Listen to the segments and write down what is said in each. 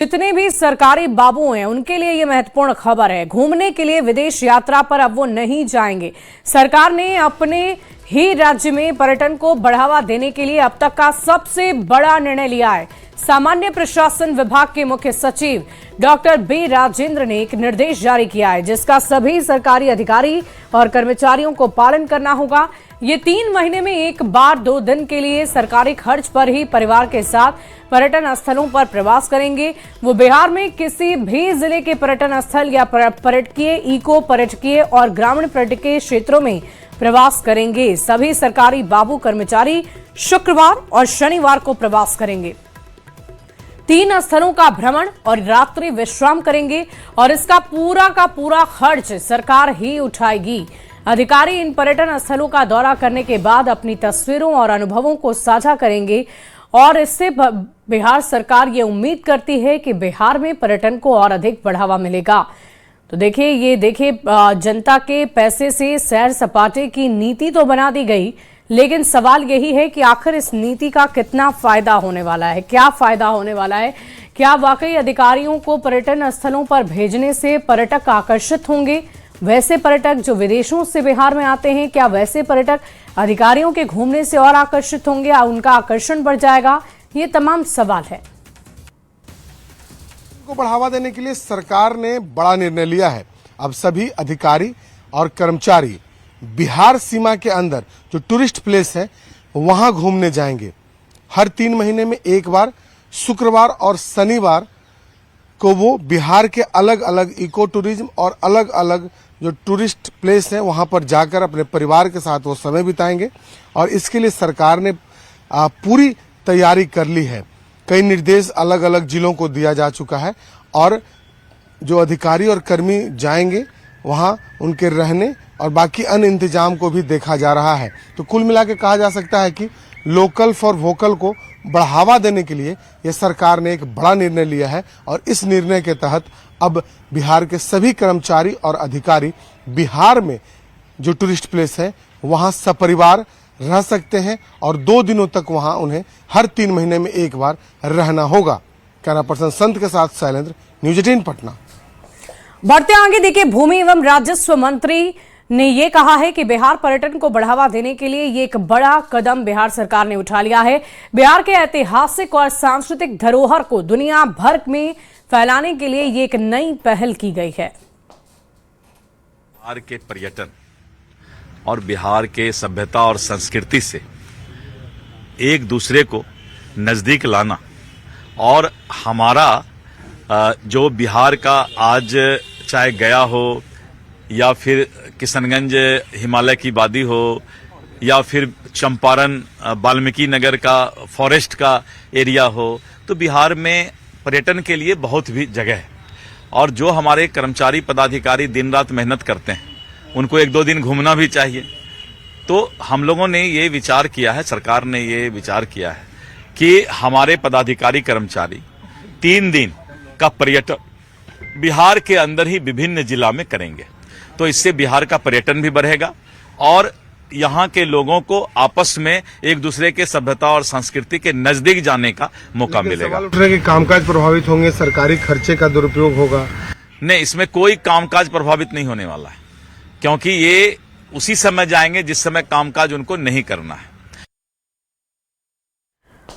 जितने भी सरकारी बाबू हैं उनके लिए ये महत्वपूर्ण खबर है। घूमने के लिए विदेश यात्रा पर अब वो नहीं जाएंगे। सरकार ने अपने ही राज्य में पर्यटन को बढ़ावा देने के लिए अब तक का सबसे बड़ा निर्णय लिया है। सामान्य प्रशासन विभाग के मुख्य सचिव डॉक्टर बी राजेंद्र ने एक निर्देश जारी किया है, जिसका सभी सरकारी अधिकारी और कर्मचारियों को पालन करना होगा। ये 3 महीने में एक बार 2 दिन के लिए सरकारी खर्च पर ही परिवार के साथ पर्यटन स्थलों पर प्रवास करेंगे। वो बिहार में किसी भी जिले के पर्यटन स्थल या पर्यटकीय, इको पर्यटकीय और ग्रामीण पर्यटकीय क्षेत्रों में प्रवास करेंगे। सभी सरकारी बाबू कर्मचारी शुक्रवार और शनिवार को प्रवास करेंगे। 3 स्थलों का भ्रमण और रात्रि विश्राम करेंगे और इसका पूरा का पूरा खर्च सरकार ही उठाएगी। अधिकारी इन पर्यटन स्थलों का दौरा करने के बाद अपनी तस्वीरों और अनुभवों को साझा करेंगे और इससे बिहार सरकार ये उम्मीद करती है कि बिहार में पर्यटन को और अधिक बढ़ावा मिलेगा। तो देखिए जनता के पैसे से सैर सपाटे की नीति तो बना दी गई, लेकिन सवाल यही है कि आखिर इस नीति का कितना फायदा होने वाला है, क्या फायदा होने वाला है। क्या वाकई अधिकारियों को पर्यटन स्थलों पर भेजने से पर्यटक आकर्षित होंगे? वैसे पर्यटक जो विदेशों से बिहार में आते हैं, क्या वैसे पर्यटक अधिकारियों के घूमने से और आकर्षित होंगे या उनका आकर्षण बढ़ जाएगा? ये तमाम सवाल है। को बढ़ावा देने के लिए सरकार ने बड़ा निर्णय लिया है। अब सभी अधिकारी और कर्मचारी बिहार सीमा के अंदर जो टूरिस्ट प्लेस है वहां घूमने जाएंगे। हर 3 महीने में एक बार शुक्रवार और शनिवार को वो बिहार के अलग अलग इको टूरिज्म और अलग अलग जो टूरिस्ट प्लेस है वहां पर जाकर अपने परिवार के साथ वो समय बिताएंगे। और इसके लिए सरकार ने पूरी तैयारी कर ली है। कई निर्देश अलग अलग जिलों को दिया जा चुका है और जो अधिकारी और कर्मी जाएंगे वहां उनके रहने और बाकी अन्य इंतजाम को भी देखा जा रहा है। तो कुल मिला के कहा जा सकता है कि लोकल फॉर वोकल को बढ़ावा देने के लिए यह सरकार ने एक बड़ा निर्णय लिया है और इस निर्णय के तहत अब बिहार के सभी कर्मचारी और अधिकारी बिहार में जो टूरिस्ट प्लेस है वहां सपरिवार रह सकते हैं और 2 दिनों तक वहां उन्हें हर 3 महीने में एक बार रहना होगा। कैमरा पर्सन संत के साथ शैलेंद्र, न्यूज 18 पटना। बढ़ते आगे देखिए, भूमि एवं राजस्व मंत्री ने ये कहा है कि बिहार पर्यटन को बढ़ावा देने के लिए ये एक बड़ा कदम बिहार सरकार ने उठा लिया है। बिहार के ऐतिहासिक और सांस्कृतिक धरोहर को दुनिया भर में फैलाने के लिए ये एक नई पहल की गई है। बिहार के पर्यटन और बिहार के सभ्यता और संस्कृति से एक दूसरे को नजदीक लाना और हमारा जो बिहार का आज चाहे गया हो या फिर किशनगंज हिमालय की वादी हो या फिर चंपारण वाल्मीकि नगर का फॉरेस्ट का एरिया हो, तो बिहार में पर्यटन के लिए बहुत भी जगह है। और जो हमारे कर्मचारी पदाधिकारी दिन रात मेहनत करते हैं उनको 1-2 दिन घूमना भी चाहिए। तो हम लोगों ने ये विचार किया है, सरकार ने ये विचार किया है कि हमारे पदाधिकारी कर्मचारी 3 दिन का पर्यटन बिहार के अंदर ही विभिन्न जिला में करेंगे। तो इससे बिहार का पर्यटन भी बढ़ेगा और यहाँ के लोगों को आपस में एक दूसरे के सभ्यता और संस्कृति के नजदीक जाने का मौका मिलेगा। सवाल उठ रहे हैं कि कामकाज प्रभावित होंगे, सरकारी खर्चे का दुरुपयोग होगा। नहीं, इसमें कोई कामकाज प्रभावित नहीं होने वाला है, क्योंकि ये उसी समय जाएंगे जिस समय कामकाज उनको नहीं करना है।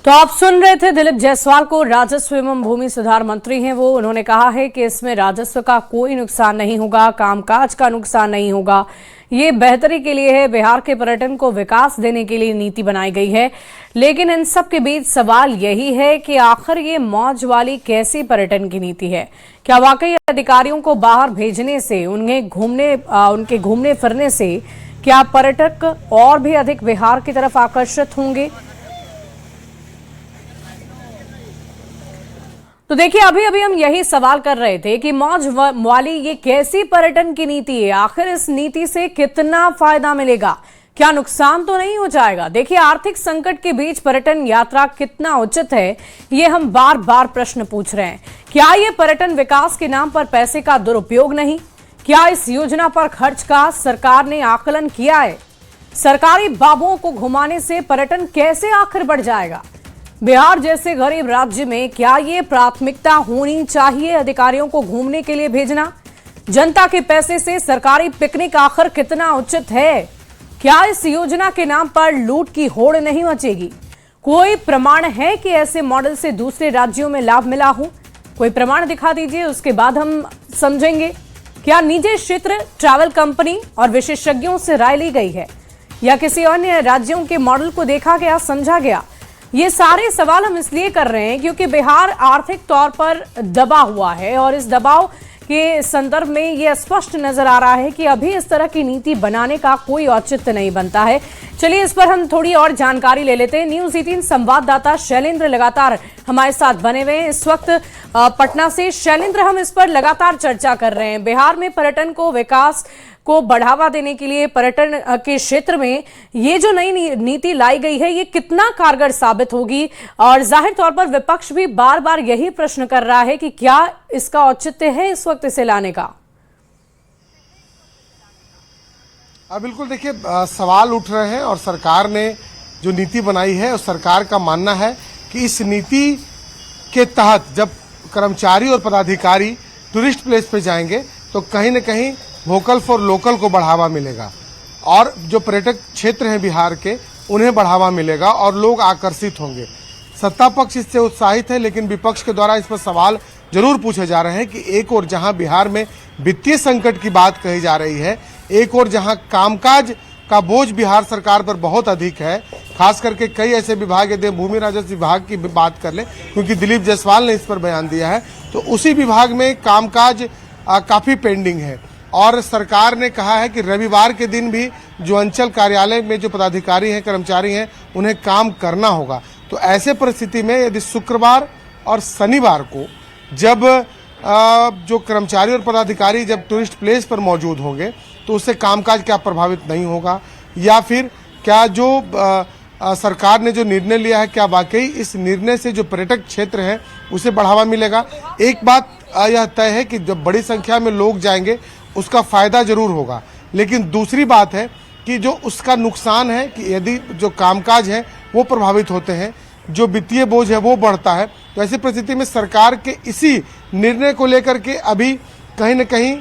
तो आप सुन रहे थे दिलीप जायसवाल को, राजस्व एवं भूमि सुधार मंत्री हैं वो। उन्होंने कहा है कि इसमें राजस्व का कोई नुकसान नहीं होगा, कामकाज का नुकसान नहीं होगा। ये बेहतरी के लिए है, बिहार के पर्यटन को विकास देने के लिए नीति बनाई गई है। लेकिन इन सब के बीच सवाल यही है कि आखिर ये मौज वाली कैसी पर्यटन की नीति है? क्या वाकई अधिकारियों को बाहर भेजने से उनके घूमने फिरने से क्या पर्यटक और भी अधिक बिहार की तरफ आकर्षित होंगे? तो देखिए, अभी हम यही सवाल कर रहे थे कि मौज वाली ये कैसी पर्यटन की नीति है? आखिर इस नीति से कितना फायदा मिलेगा? क्या नुकसान तो नहीं हो जाएगा? देखिए, आर्थिक संकट के बीच पर्यटन यात्रा कितना उचित है, ये हम बार बार प्रश्न पूछ रहे हैं। क्या ये पर्यटन विकास के नाम पर पैसे का दुरुपयोग नहीं? क्या इस योजना पर खर्च का सरकार ने आकलन किया है? सरकारी बाबुओं को घुमाने से पर्यटन कैसे आखिर बढ़ जाएगा? बिहार जैसे गरीब राज्य में क्या ये प्राथमिकता होनी चाहिए अधिकारियों को घूमने के लिए भेजना? जनता के पैसे से सरकारी पिकनिक आखिर कितना उचित है? क्या इस योजना के नाम पर लूट की होड़ नहीं मचेगी? कोई प्रमाण है कि ऐसे मॉडल से दूसरे राज्यों में लाभ मिला हो? कोई प्रमाण दिखा दीजिए, उसके बाद हम समझेंगे। क्या निजी क्षेत्र, ट्रैवल कंपनी और विशेषज्ञों से राय ली गई है या किसी अन्य राज्यों के मॉडल को देखा गया, समझा गया? ये सारे सवाल हम इसलिए कर रहे हैं क्योंकि बिहार आर्थिक तौर पर दबा हुआ है और इस दबाव के संदर्भ में यह स्पष्ट नजर आ रहा है कि अभी इस तरह की नीति बनाने का कोई औचित्य नहीं बनता है। चलिए इस पर हम थोड़ी और जानकारी ले लेते हैं। न्यूज 18 संवाददाता शैलेंद्र लगातार हमारे साथ बने हुए हैं इस वक्त पटना से। शैलेंद्र, हम इस पर लगातार चर्चा कर रहे हैं। बिहार में पर्यटन को, विकास को बढ़ावा देने के लिए पर्यटन के क्षेत्र में ये जो नई नीति लाई गई है, ये कितना कारगर साबित होगी? और जाहिर तौर पर विपक्ष भी बार बार यही प्रश्न कर रहा है कि क्या इसका औचित्य है इस वक्त इसे लाने का? बिल्कुल, देखिए सवाल उठ रहे हैं और सरकार ने जो नीति बनाई है, उस सरकार का मानना है कि इस नीति के तहत जब कर्मचारी और पदाधिकारी टूरिस्ट प्लेस पे जाएंगे तो कहीं न कहीं वोकल फॉर लोकल को बढ़ावा मिलेगा और जो पर्यटक क्षेत्र हैं बिहार के, उन्हें बढ़ावा मिलेगा और लोग आकर्षित होंगे। सत्ता पक्ष इससे उत्साहित है, लेकिन विपक्ष के द्वारा इस पर सवाल जरूर पूछे जा रहे हैं कि एक और जहां बिहार में वित्तीय संकट की बात कही जा रही है, एक और जहां कामकाज का बोझ बिहार सरकार पर बहुत अधिक है, खास करके कई ऐसे विभाग, यदि भूमि राजस्व विभाग की बात कर ले, क्योंकि दिलीप जायसवाल ने इस पर बयान दिया है, तो उसी विभाग में कामकाज काफी पेंडिंग है। और सरकार ने कहा है कि रविवार के दिन भी जो अंचल कार्यालय में जो पदाधिकारी हैं, कर्मचारी हैं, उन्हें काम करना होगा। तो ऐसे परिस्थिति में यदि शुक्रवार और शनिवार को जब जो कर्मचारी और पदाधिकारी जब टूरिस्ट प्लेस पर मौजूद होंगे तो उससे कामकाज क्या प्रभावित नहीं होगा, या फिर क्या जो सरकार ने जो निर्णय लिया है, क्या वाकई इस निर्णय से जो पर्यटक क्षेत्र है उसे बढ़ावा मिलेगा? एक बात यह तय है कि जब बड़ी संख्या में लोग जाएंगे उसका फायदा जरूर होगा, लेकिन दूसरी बात है कि जो उसका नुकसान है कि यदि जो कामकाज है वो प्रभावित होते हैं, जो वित्तीय बोझ है वो बढ़ता है। तो ऐसी परिस्थिति में सरकार के इसी निर्णय को लेकर के अभी कहीं न कहीं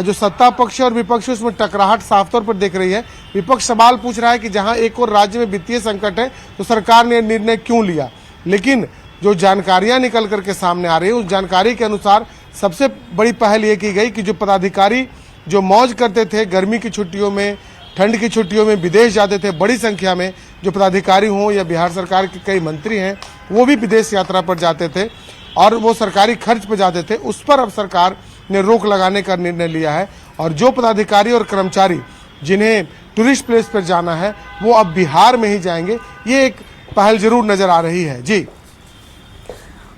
जो सत्ता पक्ष और विपक्ष है उसमें टकराहट साफ तौर पर दिख रही है। विपक्ष सवाल पूछ रहा है कि जहां एक और राज्य में वित्तीय संकट है तो सरकार ने निर्णय क्यों लिया, लेकिन जो जानकारियां निकल करके सामने आ रही है उस जानकारी के अनुसार सबसे बड़ी पहल ये की गई कि जो पदाधिकारी जो मौज करते थे गर्मी की छुट्टियों में, ठंड की छुट्टियों में विदेश जाते थे, बड़ी संख्या में जो पदाधिकारी हों या बिहार सरकार के कई मंत्री हैं वो भी विदेश यात्रा पर जाते थे और वो सरकारी खर्च पर जाते थे, उस पर अब सरकार ने रोक लगाने का निर्णय लिया है। और जो पदाधिकारी और कर्मचारी जिन्हें टूरिस्ट प्लेस पर जाना है वो अब बिहार में ही जाएंगे। ये एक पहल जरूर नजर आ रही है। जी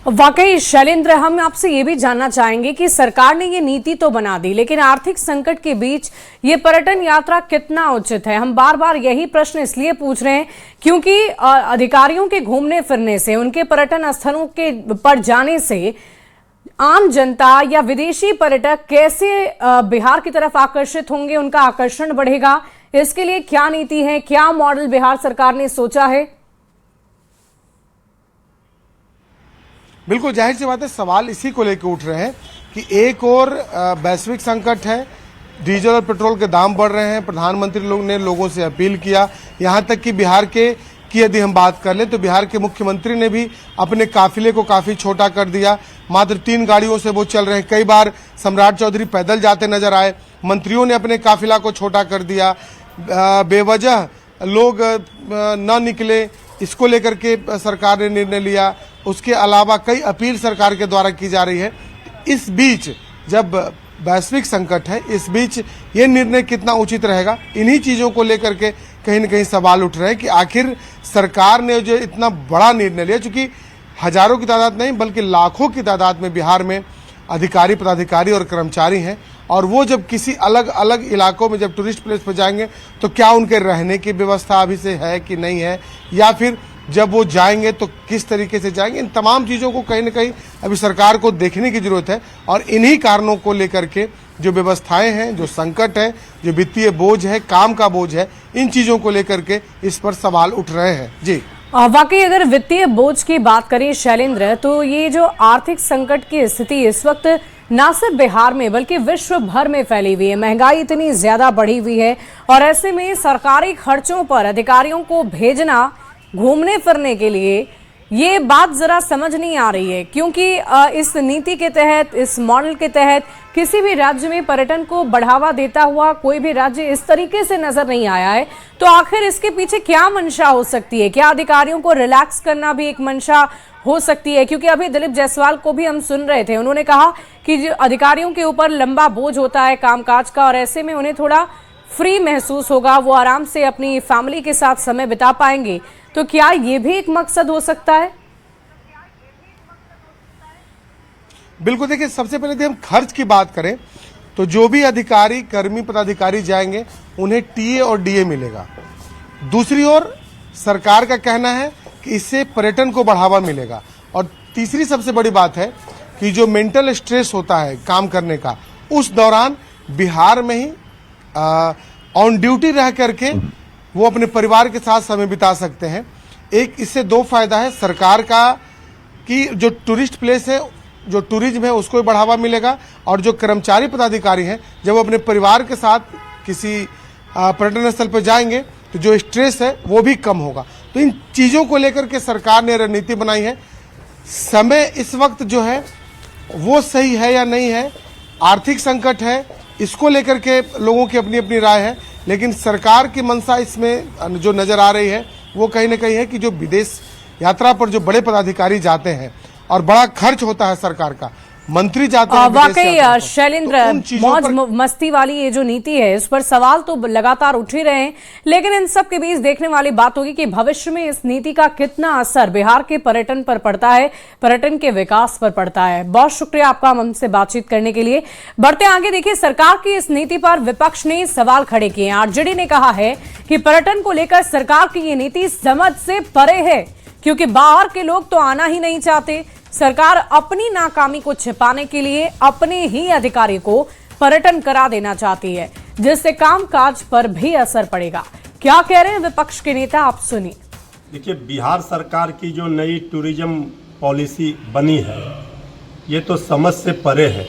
वाकई शैलेंद्र, हम आपसे ये भी जानना चाहेंगे कि सरकार ने ये नीति तो बना दी, लेकिन आर्थिक संकट के बीच ये पर्यटन यात्रा कितना उचित है? हम बार बार यही प्रश्न इसलिए पूछ रहे हैं क्योंकि अधिकारियों के घूमने फिरने से, उनके पर्यटन स्थलों के पर जाने से आम जनता या विदेशी पर्यटक कैसे बिहार की तरफ आकर्षित होंगे, उनका आकर्षण बढ़ेगा? इसके लिए क्या नीति है, क्या मॉडल बिहार सरकार ने सोचा है? बिल्कुल जाहिर सी बात है, सवाल इसी को लेकर उठ रहे हैं कि एक और वैश्विक संकट है, डीजल और पेट्रोल के दाम बढ़ रहे हैं। प्रधानमंत्री ने लोगों से अपील किया, यहाँ तक कि बिहार की यदि हम बात कर लें तो बिहार के मुख्यमंत्री ने भी अपने काफिले को काफी छोटा कर दिया, मात्र 3 गाड़ियों से वो चल रहे हैं। कई बार सम्राट चौधरी पैदल जाते नजर आए, मंत्रियों ने अपने काफिला को छोटा कर दिया, बेवजह लोग न निकले, इसको लेकर के सरकार ने निर्णय लिया। उसके अलावा कई अपील सरकार के द्वारा की जा रही है। इस बीच जब वैश्विक संकट है, इस बीच ये निर्णय कितना उचित रहेगा, इन्हीं चीजों को लेकर के कहीं न कहीं सवाल उठ रहे हैं कि आखिर सरकार ने जो इतना बड़ा निर्णय लिया, चूंकि हजारों की तादाद नहीं बल्कि लाखों की तादाद में बिहार में अधिकारी, पदाधिकारी और कर्मचारी हैं, और वो जब किसी अलग अलग इलाकों में जब टूरिस्ट प्लेस पर जाएंगे तो क्या उनके रहने की व्यवस्था अभी से है कि नहीं है, या फिर जब वो जाएंगे तो किस तरीके से जाएंगे, इन तमाम चीज़ों को कहीं न कहीं अभी सरकार को देखने की जरूरत है। और इन्हीं कारणों को लेकर के जो व्यवस्थाएं हैं, जो संकट है, जो वित्तीय बोझ है, काम का बोझ है, इन चीज़ों को लेकर के इस पर सवाल उठ रहे हैं। जी वाकई अगर वित्तीय बोझ की बात करें शैलेंद्र, तो ये जो आर्थिक संकट की स्थिति इस वक्त न सिर्फ बिहार में बल्कि विश्व भर में फैली हुई है। महंगाई इतनी ज्यादा बढ़ी हुई है और ऐसे में सरकारी खर्चों पर अधिकारियों को भेजना घूमने फिरने के लिए, ये बात जरा समझ नहीं आ रही है, क्योंकि इस नीति के तहत, इस मॉडल के तहत किसी भी राज्य में पर्यटन को बढ़ावा देता हुआ कोई भी राज्य इस तरीके से नजर नहीं आया है। तो आखिर इसके पीछे क्या मंशा हो सकती है? क्या अधिकारियों को रिलैक्स करना भी एक मंशा हो सकती है? क्योंकि अभी दिलीप जायसवाल को भी हम सुन रहे थे, उन्होंने कहा कि जो अधिकारियों के ऊपर लंबा बोझ होता है कामकाज का और ऐसे में उन्हें थोड़ा फ्री महसूस होगा, वो आराम से अपनी फैमिली के साथ समय बिता पाएंगे। तो क्या ये भी एक मकसद हो सकता है? बिल्कुल, देखिए, सबसे पहले यदि हम खर्च की बात करें तो जो भी अधिकारी, कर्मी, पदाधिकारी जाएंगे उन्हें टीए और डीए मिलेगा। दूसरी ओर सरकार का कहना है कि इससे पर्यटन को बढ़ावा मिलेगा। और तीसरी सबसे बड़ी बात है कि जो मेंटल स्ट्रेस होता है काम करने का, उस दौरान बिहार में ही ऑन ड्यूटी रह करके वो अपने परिवार के साथ समय बिता सकते हैं। एक इससे दो फायदा है सरकार का कि जो टूरिस्ट प्लेस है, जो टूरिज्म है, उसको भी बढ़ावा मिलेगा और जो कर्मचारी पदाधिकारी हैं जब वो अपने परिवार के साथ किसी पर्यटन स्थल पर जाएंगे तो जो स्ट्रेस है वो भी कम होगा। तो इन चीज़ों को लेकर के सरकार ने रणनीति बनाई है। समय इस वक्त जो है वो सही है या नहीं है, आर्थिक संकट है, इसको लेकर के लोगों की अपनी अपनी राय है, लेकिन सरकार की मंशा इसमें जो नज़र आ रही है वो कहीं ना कहीं है कि जो विदेश यात्रा पर जो बड़े पदाधिकारी जाते हैं और बड़ा खर्च होता है सरकार का, मंत्री जाते हैं वाकई शैलेंद्र, मौज मस्ती वाली ये जो नीति है इस पर सवाल तो लगातार उठ ही रहे हैं, लेकिन इन सब के बीच देखने वाली बात होगी कि भविष्य में इस नीति का कितना असर बिहार के पर्यटन पर पड़ता है, पर्यटन के विकास पर पड़ता है। बहुत शुक्रिया आपका हमसे बातचीत करने के लिए। बढ़ते आगे, देखिए, सरकार की इस नीति पर विपक्ष ने सवाल खड़े किए। आरजेडी ने कहा है कि पर्यटन को लेकर सरकार की ये नीति समझ से परे है, क्योंकि बाहर के लोग तो आना ही नहीं चाहते। सरकार अपनी नाकामी को छिपाने के लिए अपने ही अधिकारी को पर्यटन करा देना चाहती है, जिससे कामकाज पर भी असर पड़ेगा। क्या कह रहे हैं विपक्ष के नेता, आप सुनिए। देखिए, बिहार सरकार की जो नई टूरिज्म पॉलिसी बनी है ये तो समझ से परे है।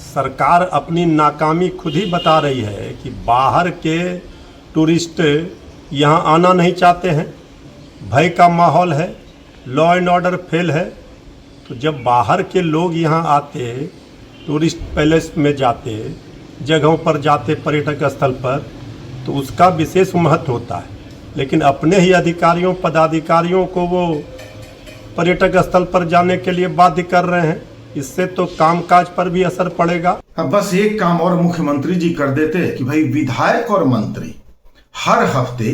सरकार अपनी नाकामी खुद ही बता रही है कि बाहर के टूरिस्ट यहाँ आना नहीं चाहते हैं, भय का माहौल है, लॉ एंड ऑर्डर फेल है। तो जब बाहर के लोग यहाँ आते, टूरिस्ट पैलेस में जाते, जगहों पर जाते, पर्यटक स्थल पर, तो उसका विशेष महत्व होता है। लेकिन अपने ही अधिकारियों, पदाधिकारियों को वो पर्यटक स्थल पर जाने के लिए बाध्य कर रहे हैं। इससे तो कामकाज पर भी असर पड़ेगा। बस एक काम और मुख्यमंत्री जी कर देते कि भाई विधायक और मंत्री हर हफ्ते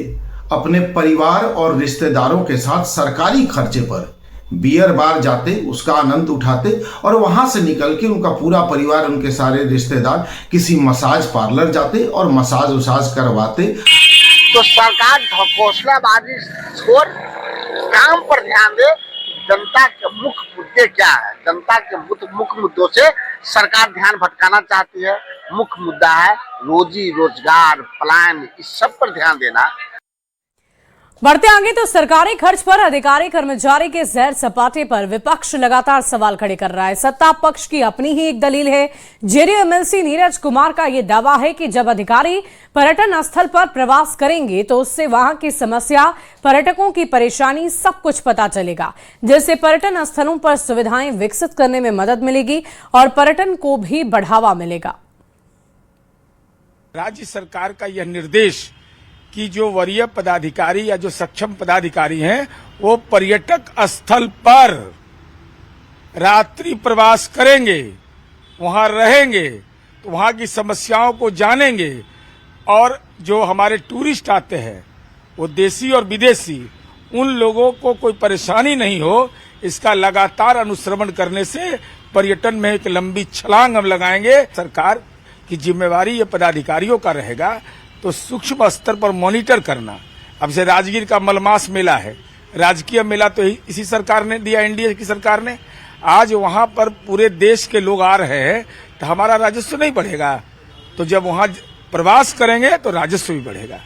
अपने परिवार और रिश्तेदारों के साथ सरकारी खर्चे पर बियर बार जाते, उसका आनंद उठाते और वहां से निकल के उनका पूरा परिवार, उनके सारे रिश्तेदार किसी मसाज पार्लर जाते और मसाज उसाज करवाते। तो सरकार घोषणाबाजी छोड़ काम पर ध्यान दे। जनता के मुख्य मुद्दे क्या है, जनता के मुख्य मुद्दों से सरकार ध्यान भटकाना चाहती है। मुख्य मुद्दा है रोजी रोजगार, पलायन, इस सब पर ध्यान देना। बढ़ते आगे तो सरकारी खर्च पर अधिकारी कर्मचारी के जहर सपाटे पर विपक्ष लगातार सवाल खड़े कर रहा है। सत्ता पक्ष की अपनी ही एक दलील है। जेडीयू एमएलसी नीरज कुमार का यह दावा है कि जब अधिकारी पर्यटन स्थल पर प्रवास करेंगे तो उससे वहां की समस्या, पर्यटकों की परेशानी, सब कुछ पता चलेगा, जिससे पर्यटन स्थलों पर सुविधाएं विकसित करने में मदद मिलेगी और पर्यटन को भी बढ़ावा मिलेगा। राज्य सरकार का यह निर्देश कि जो वरीय पदाधिकारी या जो सक्षम पदाधिकारी हैं वो पर्यटक स्थल पर रात्रि प्रवास करेंगे, वहां रहेंगे, तो वहां की समस्याओं को जानेंगे और जो हमारे टूरिस्ट आते हैं वो देसी और विदेशी, उन लोगों को कोई परेशानी नहीं हो, इसका लगातार अनुश्रवण करने से पर्यटन में एक लंबी छलांग हम लगाएंगे। सरकार की जिम्मेवारी ये पदाधिकारियों का रहेगा, तो सूक्ष्म स्तर पर मॉनिटर करना। अब से राजगीर का मलमास मेला है, राजकीय मेला तो इसी सरकार ने दिया, एनडीए की सरकार ने। आज वहां पर पूरे देश के लोग आ रहे हैं तो हमारा राजस्व नहीं बढ़ेगा, तो जब वहां प्रवास करेंगे तो राजस्व भी बढ़ेगा।